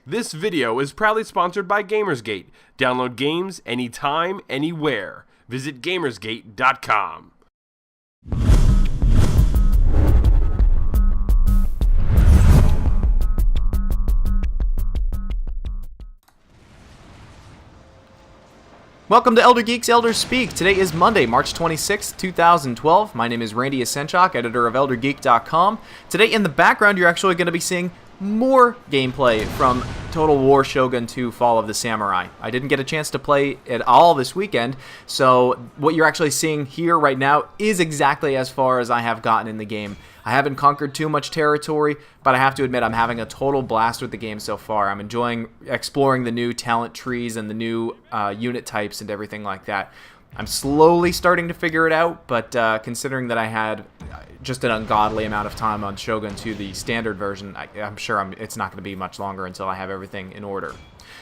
This video is proudly sponsored by Gamersgate. Download games anytime, anywhere. Visit Gamersgate.com. Welcome to Elder Geeks Elders Speak. Today is Monday, March 26, 2012. My name is Randy Yasenchak, editor of ElderGeek.com. Today in the background, you're actually going to be seeing more gameplay from Total War Shogun 2 Fall of the Samurai. I didn't get a chance to play it all this weekend, so what you're actually seeing here right now is exactly as far as I have gotten in the game. I haven't conquered too much territory, but I have to admit I'm having a total blast with the game so far. I'm enjoying exploring the new talent trees and the new unit types and everything like that. I'm slowly starting to figure it out, but considering that I had just an ungodly amount of time on Shogun 2, the standard version, I'm sure it's not going to be much longer until I have everything in order.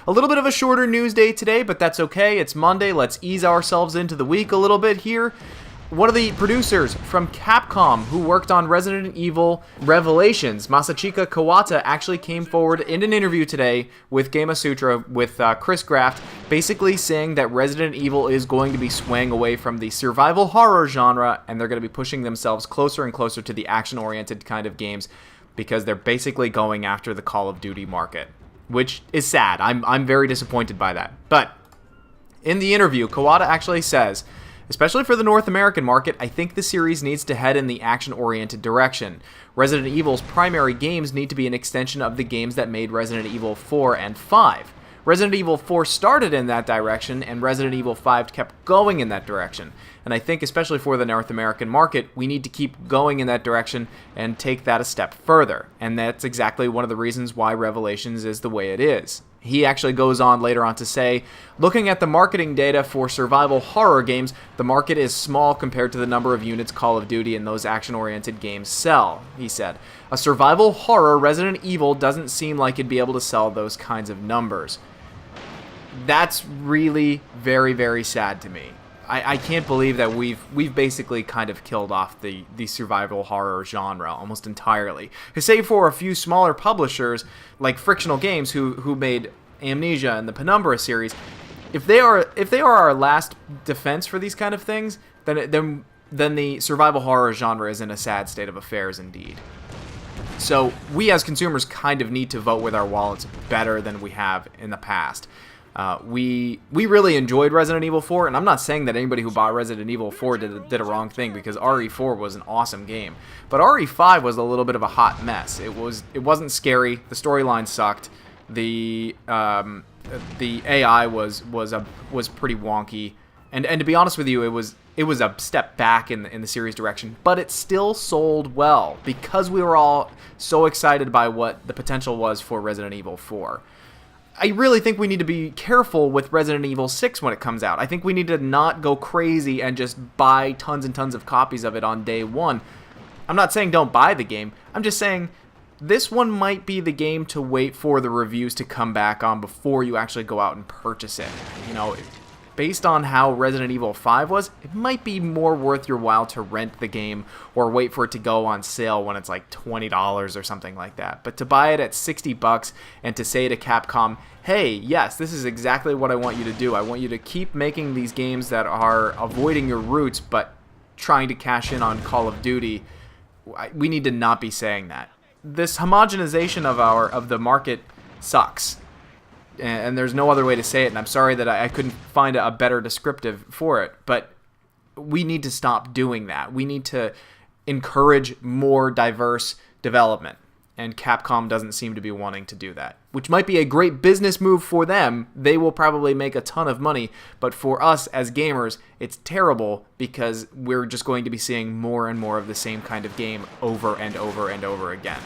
A little bit of a shorter news day today, but that's okay. It's Monday. Let's ease ourselves into the week a little bit here. One of the producers from Capcom who worked on Resident Evil Revelations, Masachika Kawata, actually came forward in an interview today with Gamasutra with Chris Graft, basically saying that Resident Evil is going to be swaying away from the survival horror genre, and they're going to be pushing themselves closer and closer to the action-oriented kind of games because they're basically going after the Call of Duty market, which is sad. I'm very disappointed by that. But in the interview, Kawata actually says, especially for the North American market, I think the series needs to head in the action-oriented direction. Resident Evil's primary games need to be an extension of the games that made Resident Evil 4 and 5. Resident Evil 4 started in that direction, and Resident Evil 5 kept going in that direction. And I think, especially for the North American market, we need to keep going in that direction and take that a step further. And that's exactly one of the reasons why Revelations is the way it is. He actually goes on later on to say, looking at the marketing data for survival horror games, the market is small compared to the number of units Call of Duty and those action-oriented games sell, he said. A survival horror Resident Evil doesn't seem like it'd be able to sell those kinds of numbers. That's really very, very sad to me. I can't believe that we've basically kind of killed off the survival horror genre almost entirely. Save for a few smaller publishers like Frictional Games who made Amnesia and the Penumbra series. If they are our last defense for these kind of things, then the survival horror genre is in a sad state of affairs indeed. So we as consumers kind of need to vote with our wallets better than we have in the past. We really enjoyed Resident Evil 4, and I'm not saying that anybody who bought Resident Evil 4 did a wrong thing, because RE4 was an awesome game. But RE5 was a little bit of a hot mess. It wasn't scary. The storyline sucked. The AI was pretty wonky, and to be honest with you, it was a step back in the series direction, but it still sold well because we were all so excited by what the potential was for Resident Evil 4. I really think we need to be careful with Resident Evil 6 when it comes out. I think we need to not go crazy and just buy tons and tons of copies of it on day one. I'm not saying don't buy the game. I'm just saying this one might be the game to wait for the reviews to come back on before you actually go out and purchase it. You know, based on how Resident Evil 5 was, it might be more worth your while to rent the game or wait for it to go on sale when it's like $20 or something like that. But to buy it at $60 and to say to Capcom, hey, yes, this is exactly what I want you to do. I want you to keep making these games that are avoiding your roots but trying to cash in on Call of Duty. We need to not be saying that. This homogenization of the market sucks. And there's no other way to say it, and I'm sorry that I couldn't find a better descriptive for it, but we need to stop doing that. We need to encourage more diverse development, and Capcom doesn't seem to be wanting to do that, which might be a great business move for them. They will probably make a ton of money, but for us as gamers, it's terrible because we're just going to be seeing more and more of the same kind of game over and over and over again.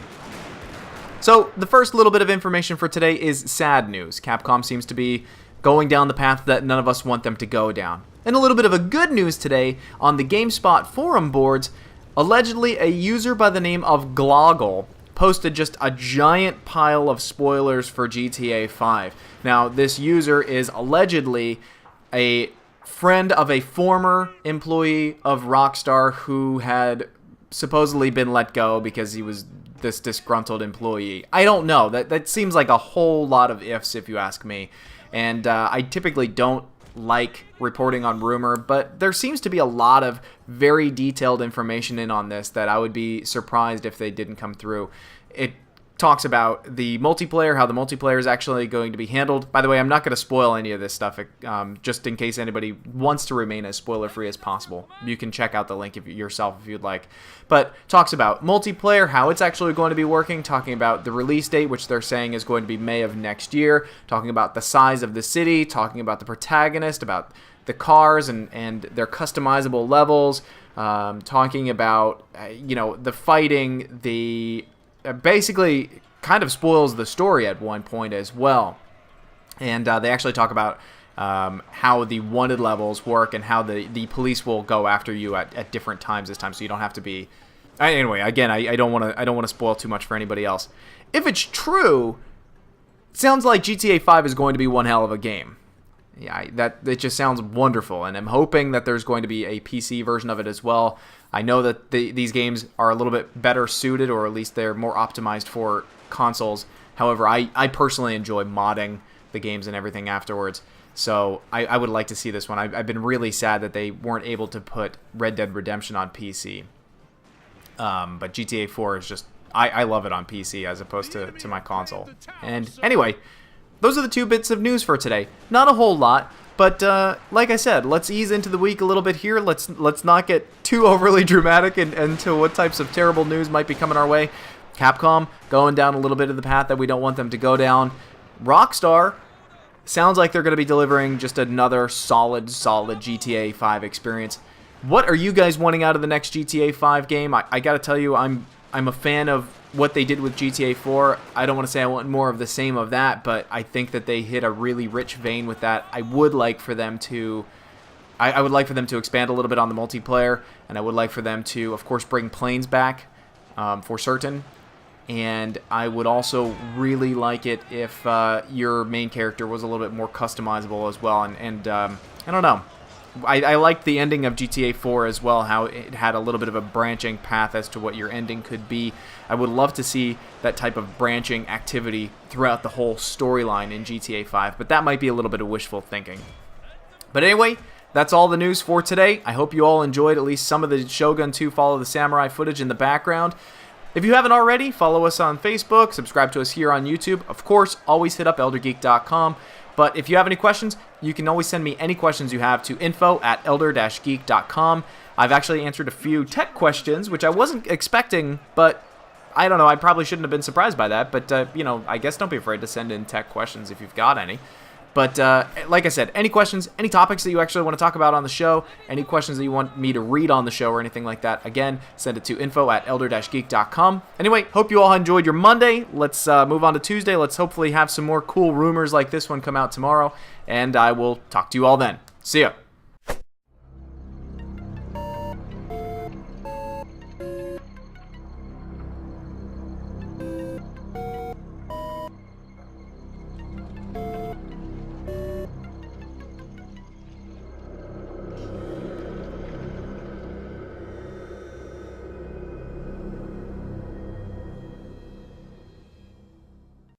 So, the first little bit of information for today is sad news. Capcom seems to be going down the path that none of us want them to go down. And a little bit of a good news today, on the GameSpot forum boards, allegedly a user by the name of Gloggle posted just a giant pile of spoilers for GTA 5. Now, this user is allegedly a friend of a former employee of Rockstar who had supposedly been let go because he was this disgruntled employee. I don't know. That seems like a whole lot of ifs, if you ask me. And I typically don't like reporting on rumor, but there seems to be a lot of very detailed information in on this that I would be surprised if they didn't come through. It talks about the multiplayer, how the multiplayer is actually going to be handled. By the way, I'm not going to spoil any of this stuff, just in case anybody wants to remain as spoiler-free as possible. You can check out the link yourself if you'd like. But talks about multiplayer, how it's actually going to be working, talking about the release date, which they're saying is going to be May of next year, talking about the size of the city, talking about the protagonist, about the cars and their customizable levels, talking about, the fighting, basically kind of spoils the story at one point as well. And they actually talk about how the wanted levels work and how the police will go after you at different times this time, so you don't have to be... Anyway, again, I don't want to spoil too much for anybody else. If it's true, it sounds like GTA 5 is going to be one hell of a game. Yeah, it just sounds wonderful, and I'm hoping that there's going to be a PC version of it as well. I know that these games are a little bit better suited, or at least they're more optimized for consoles. However, I personally enjoy modding the games and everything afterwards, so I would like to see this one. I've been really sad that they weren't able to put Red Dead Redemption on PC. But GTA 4 is just... I love it on PC as opposed to my console. And anyway... those are the 2 bits of news for today. Not a whole lot, but like I said, let's ease into the week a little bit here. Let's not get too overly dramatic and to what types of terrible news might be coming our way. Capcom going down a little bit of the path that we don't want them to go down. Rockstar sounds like they're going to be delivering just another solid GTA 5 experience. What are you guys wanting out of the next GTA 5 game? I got to tell you, I'm a fan of what they did with GTA 4. I don't want to say I want more of the same of that, but I think that they hit a really rich vein with that. I would like for them to expand a little bit on the multiplayer, and I would like for them to, of course, bring planes back for certain. And I would also really like it if your main character was a little bit more customizable as well. And I don't know. I liked the ending of GTA 4 as well, how it had a little bit of a branching path as to what your ending could be. I would love to see that type of branching activity throughout the whole storyline in GTA 5, but that might be a little bit of wishful thinking. But anyway, that's all the news for today. I hope you all enjoyed at least some of the Shogun 2 Follow the Samurai footage in the background. If you haven't already, follow us on Facebook, subscribe to us here on YouTube. Of course, always hit up eldergeek.com. But if you have any questions, you can always send me any questions you have to info@elder-geek.com. I've actually answered a few tech questions, which I wasn't expecting, but I don't know, I probably shouldn't have been surprised by that. But, I guess don't be afraid to send in tech questions if you've got any. But like I said, any questions, any topics that you actually want to talk about on the show, any questions that you want me to read on the show or anything like that, again, send it to info@elder-geek.com. Anyway, hope you all enjoyed your Monday. Let's move on to Tuesday. Let's hopefully have some more cool rumors like this one come out tomorrow, and I will talk to you all then. See ya.